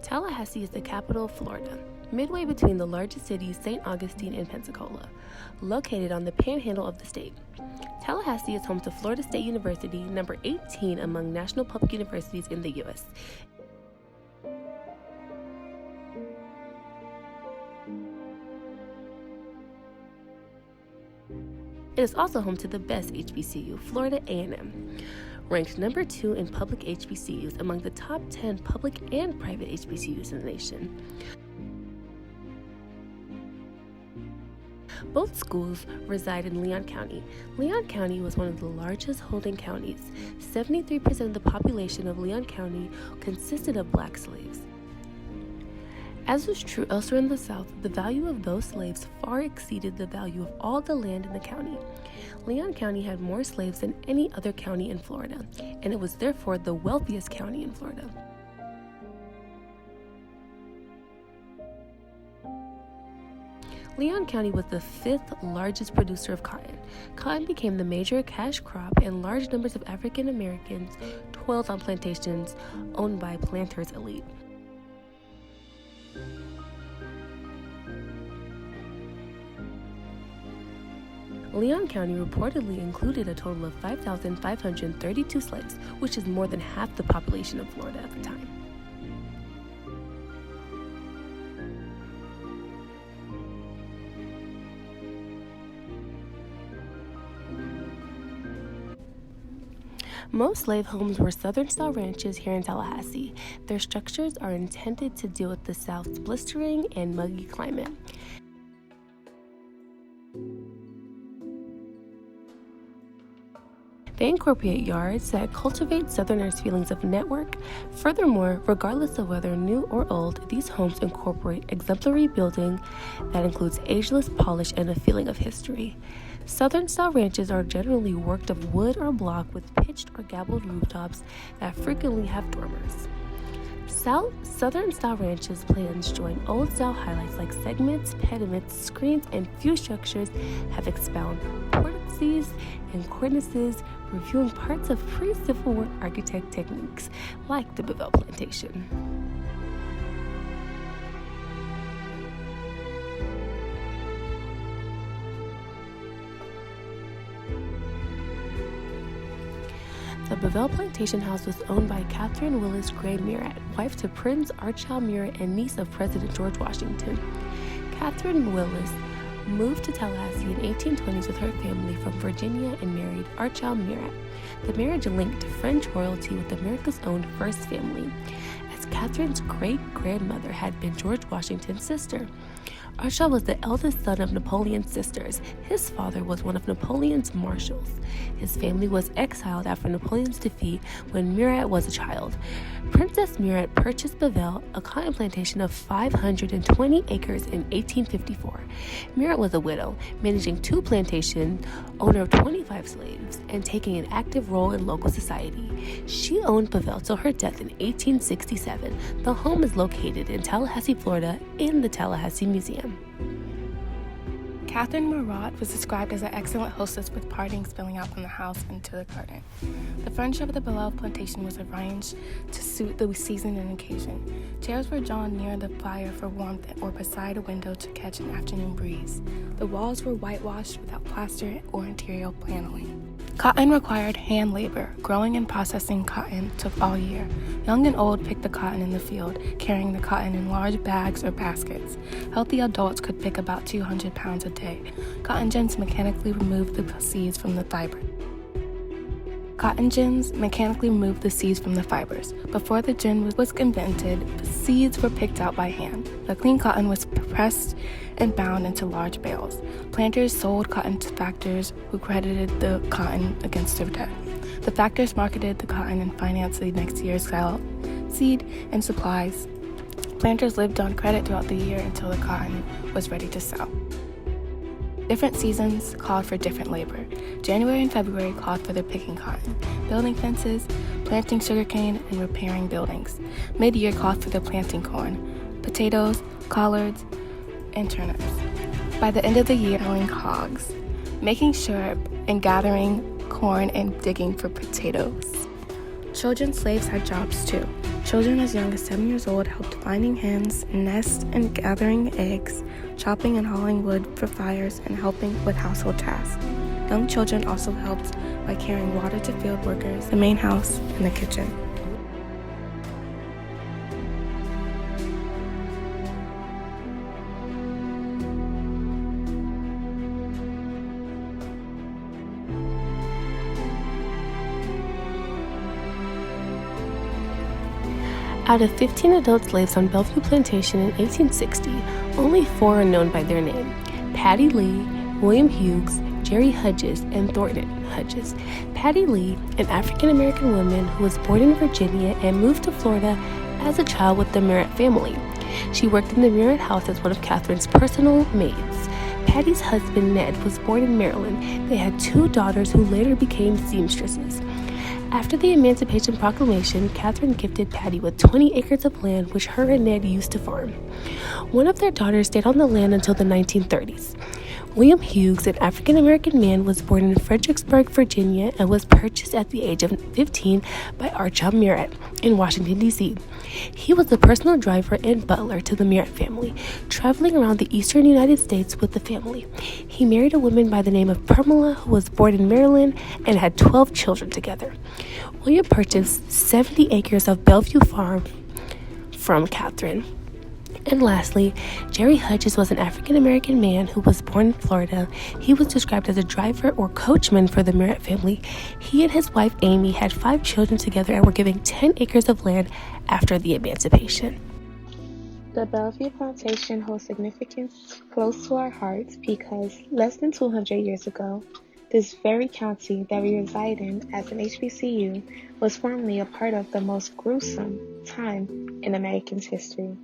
Tallahassee is the capital of Florida, midway between the largest cities St. Augustine and Pensacola, located on the panhandle of the state. Tallahassee is home to Florida State University, number 18 among national public universities in the U.S. It is also home to the best HBCU, Florida A&M, ranked number 2 in public HBCUs among the top 10 public and private HBCUs in the nation. Both schools reside in Leon County. Leon County was one of the largest holding counties. 73% of the population of Leon County consisted of black slaves. As was true elsewhere in the South, the value of those slaves far exceeded the value of all the land in the county. Leon County had more slaves than any other county in Florida, and it was therefore the wealthiest county in Florida. Leon County was the 5th largest producer of cotton. Cotton became the major cash crop, and large numbers of African Americans toiled on plantations owned by planters elite. Leon County reportedly included a total of 5,532 slaves, which is more than half the population of Florida at the time. Most slave homes were Southern-style ranches here in Tallahassee. Their structures are intended to deal with the South's blistering and muggy climate. They incorporate yards that cultivate Southerners' feelings of network. Furthermore, regardless of whether new or old, these homes incorporate exemplary building that includes ageless polish and a feeling of history. Southern-style ranches are generally worked of wood or block with pitched or gabled rooftops that frequently have dormers. Southern-style ranches plans join old-style highlights like segments, pediments, screens, and few structures have expound portices and cornices, reviewing parts of pre-Civil War architect techniques like the Bellevue Plantation. The Bellevue Plantation House was owned by Catherine Willis Gray Murat, wife to Prince Archibald Murat and niece of President George Washington. Catherine Willis moved to Tallahassee in 1820s with her family from Virginia and married Archibald Murat. The marriage linked French royalty with America's own First Family, as Catherine's great-grandmother had been George Washington's sister. Archibald was the eldest son of Napoleon's sisters. His father was one of Napoleon's marshals. His family was exiled after Napoleon's defeat when Murat was a child. Princess Murat purchased Bellevue, a cotton plantation of 520 acres in 1854. Murat was a widow, managing 2 plantations, owner of 25 slaves, and taking an active role in local society. She owned Bellevue till her death in 1867. The home is located in Tallahassee, Florida, in the Tallahassee Museum. Catherine Murat was described as an excellent hostess with partying spilling out from the house into the garden. The furniture of the Bellevue Plantation was arranged to suit the season and occasion. Chairs were drawn near the fire for warmth or beside a window to catch an afternoon breeze. The walls were whitewashed without plaster or interior paneling. Cotton required hand labor. Growing and processing cotton took all year. Young and old picked the cotton in the field, carrying the cotton in large bags or baskets. Healthy adults could pick about 200 pounds a day. Cotton gins mechanically removed the seeds from the fibers. Before the gin was invented, the seeds were picked out by hand. The clean cotton was pressed and bound into large bales. Planters sold cotton to factors who credited the cotton against their debt. The factors marketed the cotton and financed the next year's seed and supplies. Planters lived on credit throughout the year until the cotton was ready to sell. Different seasons called for different labor. January and February called for the picking cotton, building fences, planting sugarcane, and repairing buildings. Mid-year called for the planting corn, potatoes, collards, and turnips. By the end of the year, selling hogs, making syrup, and gathering corn and digging for potatoes. Children slaves had jobs too. Children as young as 7 years old helped finding hens, nests, and gathering eggs, chopping and hauling wood for fires, and helping with household tasks. Young children also helped by carrying water to field workers, the main house, and the kitchen. Out of 15 adult slaves on Bellevue Plantation in 1860, only 4 are known by their name: Patty Lee, William Hughes, Jerry Hudges, and Thornton Hudges. Patty Lee, an African-American woman who was born in Virginia and moved to Florida as a child with the Merritt family. She worked in the Merritt house as one of Catherine's personal maids. Patty's husband, Ned, was born in Maryland. They had 2 daughters who later became seamstresses. After the Emancipation Proclamation, Catherine gifted Patty with 20 acres of land, which her and Ned used to farm. One of their daughters stayed on the land until the 1930s. William Hughes, an African-American man, was born in Fredericksburg, Virginia, and was purchased at the age of 15 by Ariyanah Elie in Washington, D.C. He was the personal driver and butler to the Merritt family, traveling around the eastern United States with the family. He married a woman by the name of Pamela, who was born in Maryland, and had 12 children together. William purchased 70 acres of Bellevue Farm from Catherine. And lastly, Jerry Hudges was an African-American man who was born in Florida. He was described as a driver or coachman for the Merritt family. He and his wife Amy had 5 children together and were given 10 acres of land after the Emancipation. The Bellevue Plantation holds significance close to our hearts because less than 200 years ago, this very county that we reside in as an HBCU was formerly a part of the most gruesome time in American history.